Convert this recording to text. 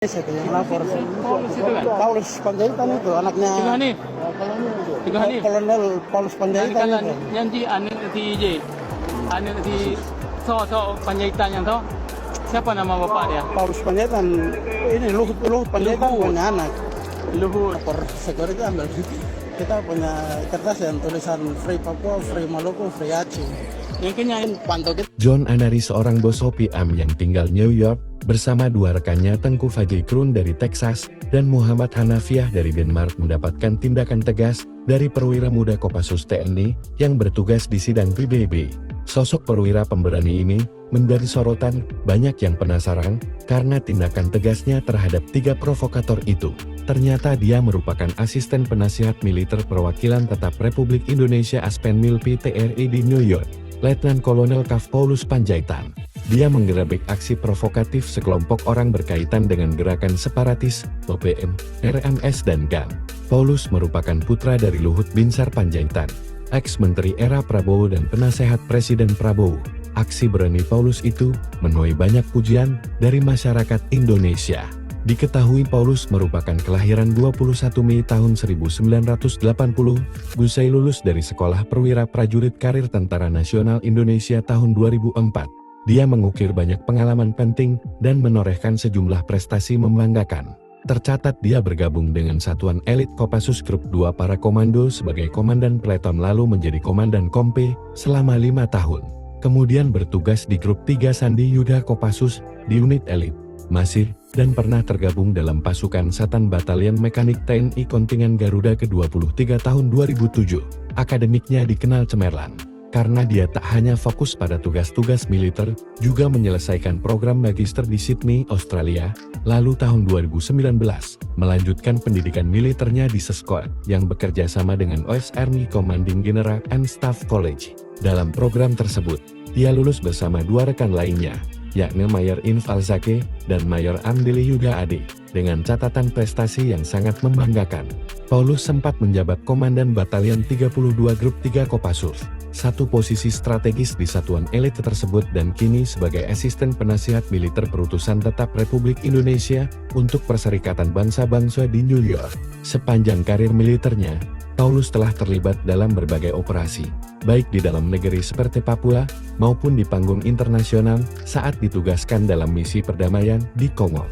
Siapa yang lapor? Paulus itu kan? Paulus Panjaitan itu anaknya Tiga Hanif. Tiga Hanif. Kolonel Paulus Panjaitan Kan itu. yang di anak di IJ. Anak di So Panjaitan yang tahu. Siapa nama bapak dia? Paulus Panjaitan ini Luhut Panjaitan Luhut. punya anak. Luhut. Lapor security ambil. Kita punya kertas yang tulisan Free Papua, Free Maluku, Free Aceh. Yang kenyang. Pantau kita. John Anari, seorang bos OPM yang tinggal New York, bersama dua rekannya Tengku Fajrikun dari Texas, dan Muhammad Hanafiah dari Denmark mendapatkan tindakan tegas dari perwira muda Kopassus TNI yang bertugas di sidang PBB. Sosok perwira pemberani ini menjadi sorotan, banyak yang penasaran karena tindakan tegasnya terhadap tiga provokator itu. Ternyata dia merupakan asisten penasihat militer perwakilan tetap Republik Indonesia Aspen Milpi TRI di New York, Letnan Kolonel Kav Paulus Panjaitan. Dia menggerebek aksi provokatif sekelompok orang berkaitan dengan gerakan separatis, OPM, RMS dan GAM. Paulus merupakan putra dari Luhut Binsar Panjaitan, ex-menteri era Prabowo dan penasehat Presiden Prabowo. Aksi berani Paulus itu menuai banyak pujian dari masyarakat Indonesia. Diketahui Paulus merupakan kelahiran 21 Mei tahun 1980, usai lulus dari Sekolah Perwira Prajurit Karir Tentara Nasional Indonesia tahun 2004. Dia mengukir banyak pengalaman penting dan menorehkan sejumlah prestasi membanggakan. Tercatat dia bergabung dengan satuan elit Kopassus Grup 2 para komando sebagai komandan peleton, lalu menjadi komandan Kompe selama 5 tahun. Kemudian bertugas di Grup 3 Sandi Yuda Kopassus di unit elit Masir, dan pernah tergabung dalam pasukan Satan Batalion Mekanik TNI Kontingen Garuda ke-23 tahun 2007. Akademiknya dikenal cemerlang, karena dia tak hanya fokus pada tugas-tugas militer, juga menyelesaikan program magister di Sydney, Australia, lalu tahun 2019, melanjutkan pendidikan militernya di Seskoad, yang bekerja sama dengan US Army Commanding General and Staff College. Dalam program tersebut, dia lulus bersama dua rekan lainnya, yakni Mayor Inf Alzake dan Mayor Amdili Yuda Ade, dengan catatan prestasi yang sangat membanggakan. Paulus sempat menjabat Komandan Batalion 32 Grup 3 Kopassus, satu posisi strategis di satuan elit tersebut, dan kini sebagai asisten penasihat militer perutusan tetap Republik Indonesia untuk Perserikatan Bangsa-Bangsa di New York. Sepanjang karir militernya, Paulus telah terlibat dalam berbagai operasi, baik di dalam negeri seperti Papua, maupun di panggung internasional saat ditugaskan dalam misi perdamaian di Kongo.